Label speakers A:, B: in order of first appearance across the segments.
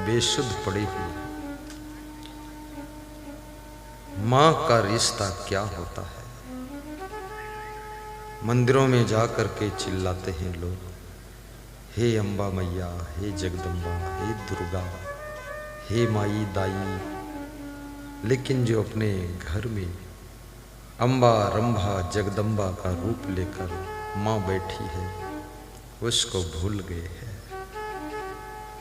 A: बेसुध पड़े हुए। माँ का रिश्ता क्या होता है? मंदिरों में जा कर के चिल्लाते हैं लोग, हे अम्बा मैया, हे जगदम्बा, हे दुर्गा, हे माई दाई। लेकिन जो अपने घर में अम्बा रंभा जगदम्बा का रूप लेकर माँ बैठी है, उसको भूल गए हैं।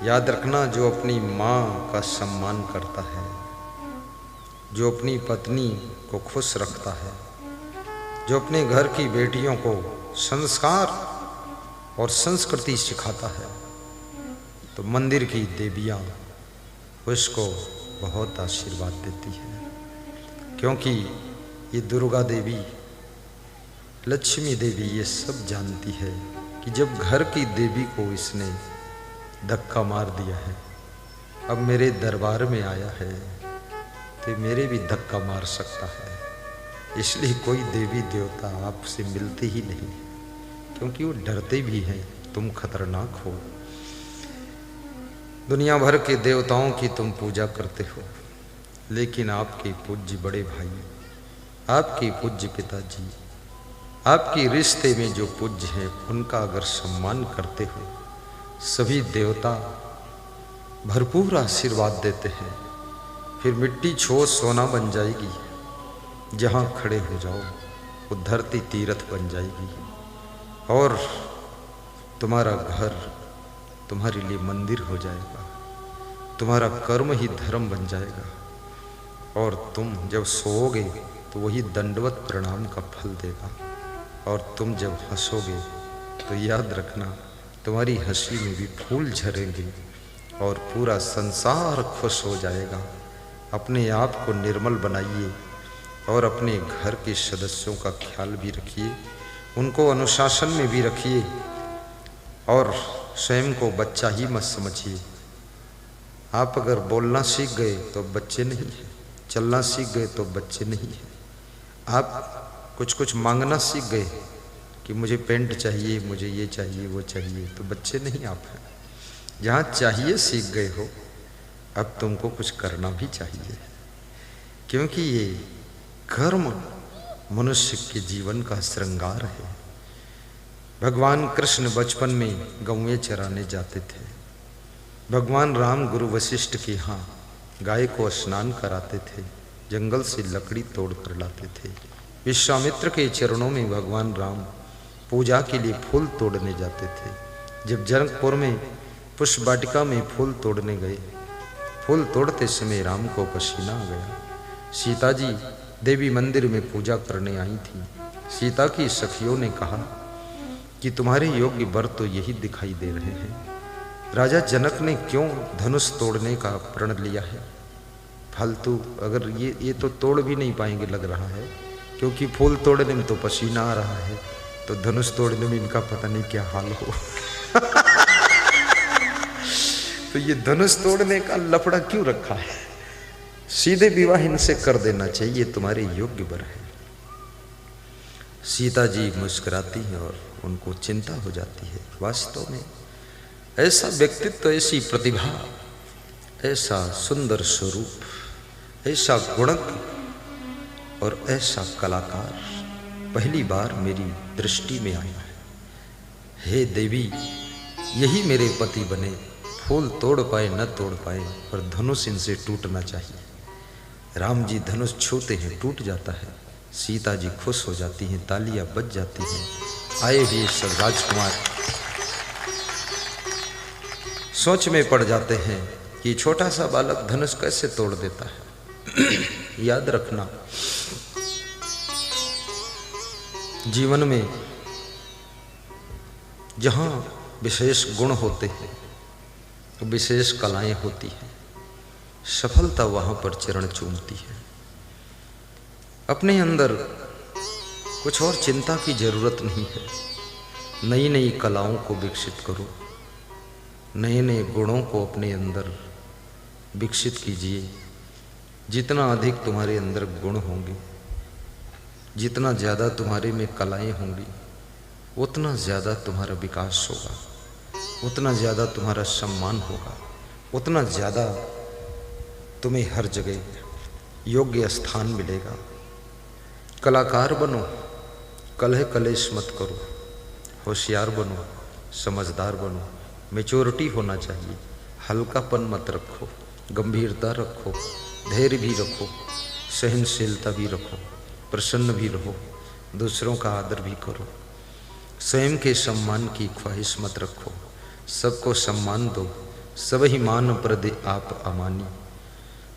A: याद रखना, जो अपनी माँ का सम्मान करता है, जो अपनी पत्नी को खुश रखता है, जो अपने घर की बेटियों को संस्कार और संस्कृति सिखाता है, तो मंदिर की देवियाँ उसको बहुत आशीर्वाद देती है। क्योंकि ये दुर्गा देवी, लक्ष्मी देवी ये सब जानती है कि जब घर की देवी को इसने धक्का मार दिया है, अब मेरे दरबार में आया है, तो मेरे भी धक्का मार सकता है। इसलिए कोई देवी देवता आपसे मिलते ही नहीं, क्योंकि वो डरते भी हैं तुम खतरनाक हो। दुनिया भर के देवताओं की तुम पूजा करते हो, लेकिन आपके पूज्य बड़े भाई, आपके पूज्य पिताजी, आपके रिश्ते में जो पूज्य हैं, उनका अगर सम्मान करते हो, सभी देवता भरपूर आशीर्वाद देते हैं। फिर मिट्टी छोड़ सोना बन जाएगी, जहाँ खड़े हो जाओ वो धरती तीर्थ बन जाएगी, और तुम्हारा घर तुम्हारे लिए मंदिर हो जाएगा, तुम्हारा कर्म ही धर्म बन जाएगा, और तुम जब सोओगे तो वही दंडवत प्रणाम का फल देगा, और तुम जब हंसोगे तो याद रखना, तुम्हारी हंसी में भी फूल झरेंगे और पूरा संसार खुश हो जाएगा। अपने आप को निर्मल बनाइए और अपने घर के सदस्यों का ख्याल भी रखिए, उनको अनुशासन में भी रखिए, और स्वयं को बच्चा ही मत समझिए। आप अगर बोलना सीख गए तो बच्चे नहीं हैं, चलना सीख गए तो बच्चे नहीं हैं। आप कुछ मांगना सीख गए कि मुझे पेंट चाहिए, मुझे ये चाहिए, वो चाहिए, तो बच्चे नहीं आप हैं। जहाँ चाहिए सीख गए हो, अब तुमको कुछ करना भी चाहिए, क्योंकि ये कर्म मनुष्य के जीवन का श्रृंगार है। भगवान कृष्ण बचपन में गौएं चराने जाते थे। भगवान राम गुरु वशिष्ठ के यहाँ गाय को स्नान कराते थे, जंगल से लकड़ी तोड़ कर लाते थे। विश्वामित्र के चरणों में भगवान राम पूजा के लिए फूल तोड़ने जाते थे। जब जनकपुर में पुष्प वाटिका में फूल तोड़ने गए, फूल तोड़ते समय राम को पसीना आ गया। सीता जी देवी मंदिर में पूजा करने आई थी। सीता की सखियों ने कहा कि तुम्हारे योग्य वर तो यही दिखाई दे रहे हैं। राजा जनक ने क्यों धनुष तोड़ने का प्रण लिया है? फालतू, अगर ये तो तोड़ भी नहीं पाएंगे लग रहा है, क्योंकि फूल तोड़ने में तो पसीना आ रहा है, तो धनुष तोड़ने में इनका पता नहीं क्या हाल हो। तो ये धनुष तोड़ने का लफड़ा क्यों रखा है? सीधे विवाह इनसे कर देना चाहिए, तुम्हारे योग्य वर है। सीता जी मुस्कुराती हैं और उनको चिंता हो जाती है। वास्तव में ऐसा व्यक्तित्व, ऐसी प्रतिभा, ऐसा सुंदर स्वरूप, ऐसा गुणज्ञ और ऐसा कलाकार पहली बार मेरी दृष्टि में आया है। हे देवी, यही मेरे पति बने। फूल तोड़ पाए न तोड़ पाए, पर धनुष इनसे टूटना चाहिए। राम जी धनुष छूते हैं, टूट जाता है। सीता जी खुश हो जाती हैं, तालियां बज जाती हैं। आए हुए सब राजकुमार सोच में पड़ जाते हैं कि छोटा सा बालक धनुष कैसे तोड़ देता है। याद रखना, जीवन में जहाँ विशेष गुण होते हैं तो विशेष कलाएं होती हैं। सफलता वहाँ पर चरण चूमती है। अपने अंदर कुछ और चिंता की जरूरत नहीं है। नई नई कलाओं को विकसित करो, नए नए गुणों को अपने अंदर विकसित कीजिए। जितना अधिक तुम्हारे अंदर गुण होंगे, जितना ज़्यादा तुम्हारे में कलाएं होंगी, उतना ज़्यादा तुम्हारा विकास होगा, उतना ज़्यादा तुम्हारा सम्मान होगा, उतना ज़्यादा तुम्हें हर जगह योग्य स्थान मिलेगा। कलाकार बनो, कलह कलेश मत करो, होशियार बनो, समझदार बनो, मैच्योरिटी होना चाहिए, हल्कापन मत रखो, गंभीरता रखो, धैर्य भी रखो, सहनशीलता भी रखो, प्रसन्न भी रहो, दूसरों का आदर भी करो, स्वयं के सम्मान की ख्वाहिश मत रखो, सबको सम्मान दो, सब ही मान प्रदे आप अमानी।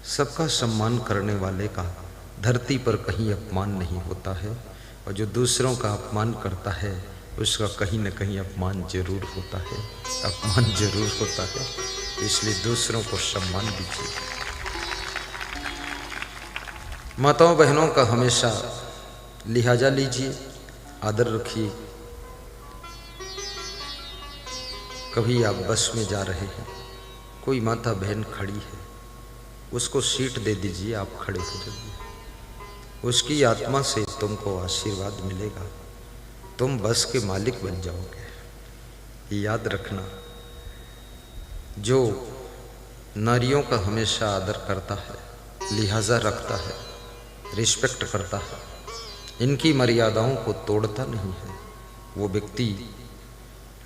A: सबका सम्मान करने वाले का धरती पर कहीं अपमान नहीं होता है, और जो दूसरों का अपमान करता है उसका कहीं न कहीं अपमान जरूर होता है, अपमान जरूर होता है। इसलिए दूसरों को सम्मान दीजिए। माताओं बहनों का हमेशा लिहाजा लीजिए, आदर रखिए। कभी आप बस में जा रहे हैं, कोई माता बहन खड़ी है, उसको सीट दे दीजिए, आप खड़े हो जाइए। उसकी आत्मा से तुमको आशीर्वाद मिलेगा, तुम बस के मालिक बन जाओगे। याद रखना, जो नारियों का हमेशा आदर करता है, लिहाजा रखता है, रिस्पेक्ट करता है, इनकी मर्यादाओं को तोड़ता नहीं है, वो व्यक्ति,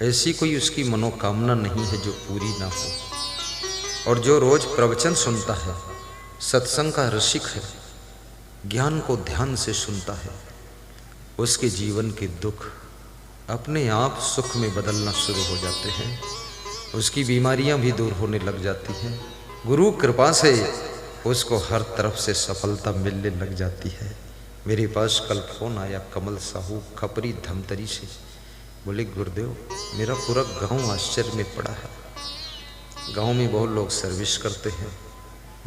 A: ऐसी कोई उसकी मनोकामना नहीं है जो पूरी ना हो। और जो रोज प्रवचन सुनता है, सत्संग का रसिक है, ज्ञान को ध्यान से सुनता है, उसके जीवन के दुख अपने आप सुख में बदलना शुरू हो जाते हैं, उसकी बीमारियां भी दूर होने लग जाती हैं। गुरु कृपा से उसको हर तरफ से सफलता मिलने लग जाती है। मेरे पास कल फोन आया कमल साहू खपरी धमतरी से, बोले गुरुदेव मेरा पूरा गांव आश्चर्य में पड़ा है, गांव में बहुत लोग सर्विस करते हैं,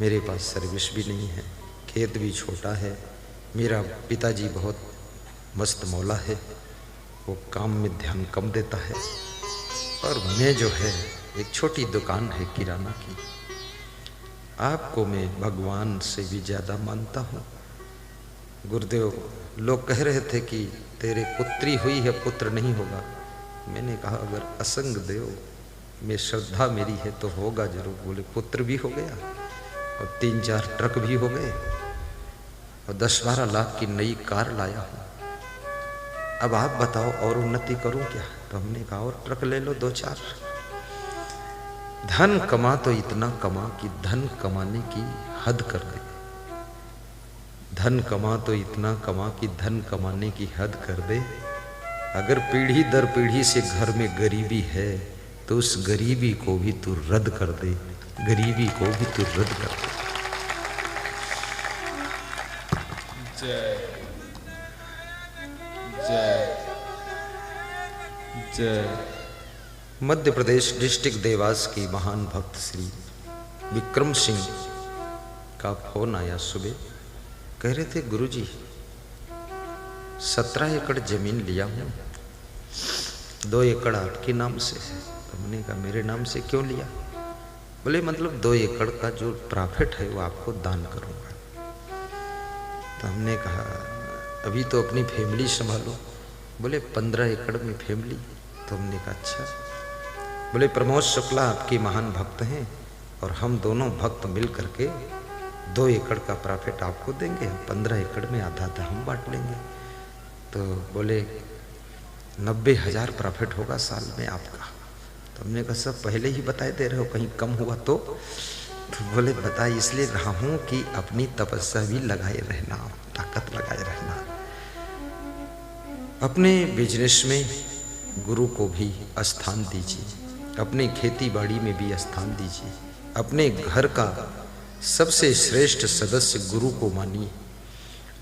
A: मेरे पास सर्विस भी नहीं है, खेत भी छोटा है, मेरा पिताजी बहुत मस्त मौला है, वो काम में ध्यान कम देता है, और मैं जो है एक छोटी दुकान है किराना की, आपको मैं भगवान से भी ज़्यादा मानता हूँ। गुरुदेव लोग कह रहे थे कि तेरे पुत्री हुई है, पुत्र नहीं होगा। मैंने कहा अगर असंग देव में श्रद्धा मेरी है तो होगा जरूर। बोले पुत्र भी हो गया और 3-4 ट्रक भी हो गए और 10-12 लाख की नई कार लाया हूँ। अब आप बताओ और उन्नति करूं क्या? तो हमने कहा और ट्रक ले लो 2-4। धन कमा तो इतना कमा कि धन कमाने की हद कर दे, धन कमा तो इतना कमा कि धन कमाने की हद कर दे। अगर पीढ़ी दर पीढ़ी से घर में गरीबी है तो उस गरीबी को भी तू रद्द कर दे, गरीबी को भी तू रद्द कर दे।
B: जय जय जय।
A: मध्य प्रदेश डिस्ट्रिक्ट देवास की महान भक्त श्री विक्रम सिंह का फोन आया सुबह। कह रहे थे गुरुजी 17 एकड़ जमीन लिया हूँ, 2 एकड़ आपके नाम से है। तो मैंने कहा मेरे नाम से क्यों लिया? बोले मतलब 2 एकड़ का जो प्रॉफिट है वो आपको दान करूँगा। तो हमने कहा अभी तो अपनी फैमिली संभालो। बोले 15 एकड़ में फैमिली। तो हमने कहा अच्छा। बोले प्रमोद शुक्ला आपके महान भक्त हैं और हम दोनों भक्त मिल करके 2 एकड़ का प्रॉफिट आपको देंगे, 15 एकड़ में आधा हम बांट लेंगे। तो बोले 90,000 प्रॉफिट होगा साल में आपका। तो हमने कहा सब पहले ही बताए दे रहे हो, कहीं कम हुआ तो बोले बता इसलिए रहा हूँ कि अपनी तपस्या भी लगाए रहना, ताकत लगाए रहना। अपने बिजनेस में गुरु को भी स्थान दीजिए, अपने खेती बाड़ी में भी स्थान दीजिए, अपने घर का सबसे श्रेष्ठ सदस्य गुरु को मानिए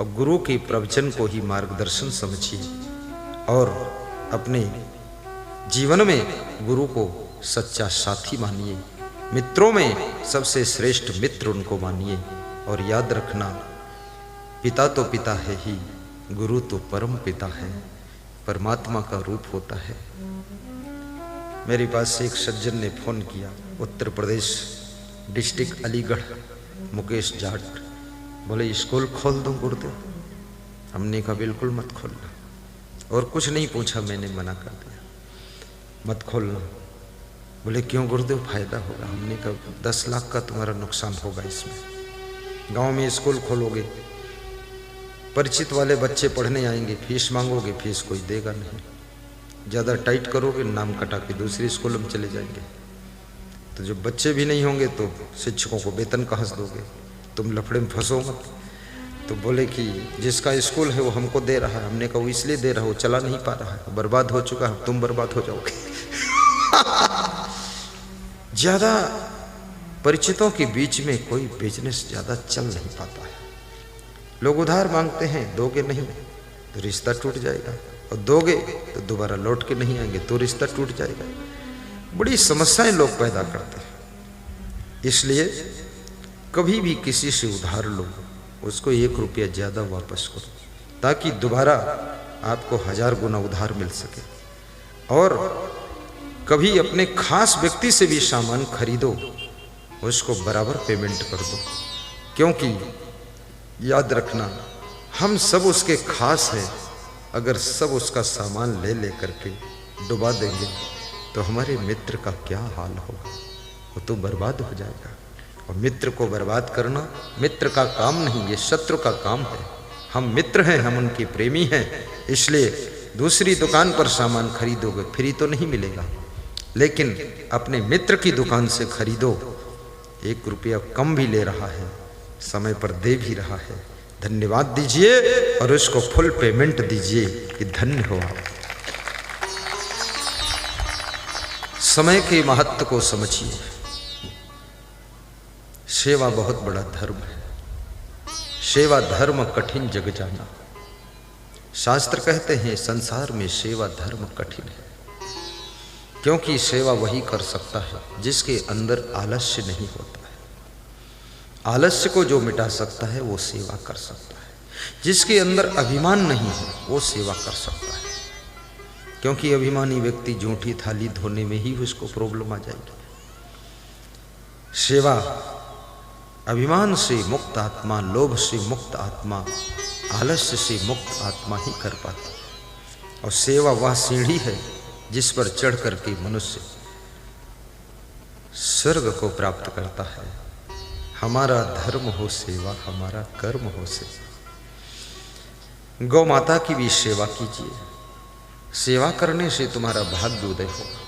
A: और गुरु के प्रवचन को ही मार्गदर्शन समझिए और अपने जीवन में गुरु को सच्चा साथी मानिए। मित्रों में सबसे श्रेष्ठ मित्र उनको मानिए और याद रखना पिता तो पिता है ही, गुरु तो परम पिता है, परमात्मा का रूप होता है। मेरे पास से एक सज्जन ने फोन किया, उत्तर प्रदेश डिस्ट्रिक्ट अलीगढ़, मुकेश जाट। बोले स्कूल खोल दूं गुरुदेव? हमने कहा बिल्कुल मत खोलना। और कुछ नहीं पूछा, मैंने मना कर दिया मत खोलना। बोले क्यों गुरुदेव, फायदा होगा। हमने कहा 10 लाख का तुम्हारा नुकसान होगा इसमें। गांव में स्कूल खोलोगे, परिचित वाले बच्चे पढ़ने आएंगे, फीस मांगोगे, फीस कोई देगा नहीं। ज़्यादा टाइट करोगे, नाम कटा के दूसरी स्कूल में चले जाएंगे। तो जब बच्चे भी नहीं होंगे तो शिक्षकों को वेतन कहाँ से दोगे, तुम लफड़े में फंसो मत। तो बोले कि जिसका स्कूल है वो हमको दे रहा है। हमने कहा वो इसलिए दे रहा है, वो चला नहीं पा रहा है, बर्बाद हो चुका है, तुम बर्बाद हो जाओगे। ज़्यादा परिचितों के बीच में कोई बिजनेस ज़्यादा चल नहीं पाता है। लोग उधार मांगते हैं, दोगे नहीं तो रिश्ता टूट जाएगा, और दोगे तो दोबारा लौट के नहीं आएंगे तो रिश्ता टूट जाएगा। बड़ी समस्याएं लोग पैदा करते हैं। इसलिए कभी भी किसी से उधार लो, उसको 1 रुपया ज़्यादा वापस करो, ताकि दोबारा आपको 1000 गुना उधार मिल सके। और कभी अपने खास व्यक्ति से भी सामान खरीदो, उसको बराबर पेमेंट कर दो, क्योंकि याद रखना हम सब उसके खास हैं। अगर सब उसका सामान ले ले करके डुबा देंगे तो हमारे मित्र का क्या हाल होगा, वो तो बर्बाद हो जाएगा। और मित्र को बर्बाद करना मित्र का काम नहीं, ये शत्रु का काम है। हम मित्र हैं, हम उनके प्रेमी हैं, इसलिए दूसरी दुकान पर सामान खरीदोगे फ्री तो नहीं मिलेगा, लेकिन अपने मित्र की दुकान से खरीदो, 1 रुपया कम भी ले रहा है, समय पर दे भी रहा है, धन्यवाद दीजिए और उसको फुल पेमेंट दीजिए कि धन्य हो आप। समय के महत्व को समझिए। सेवा बहुत बड़ा धर्म है। सेवा धर्म कठिन जग जाना। शास्त्र कहते हैं संसार में सेवा धर्म कठिन है, क्योंकि सेवा वही कर सकता है जिसके अंदर आलस्य नहीं होता है। आलस्य को जो मिटा सकता है वो सेवा कर सकता है। जिसके अंदर अभिमान नहीं है वो सेवा कर सकता है, क्योंकि अभिमानी व्यक्ति जूठी थाली धोने में ही उसको प्रॉब्लम आ जाएगी। सेवा अभिमान से मुक्त आत्मा, लोभ से मुक्त आत्मा, आलस्य से मुक्त आत्मा ही कर पाती। और सेवा वह सीढ़ी है जिस पर चढ़ करके मनुष्य स्वर्ग को प्राप्त करता है। हमारा धर्म हो सेवा, हमारा कर्म हो सेवा। गौ माता की भी सेवा कीजिए। सेवा करने से तुम्हारा भाग्य उदय होगा।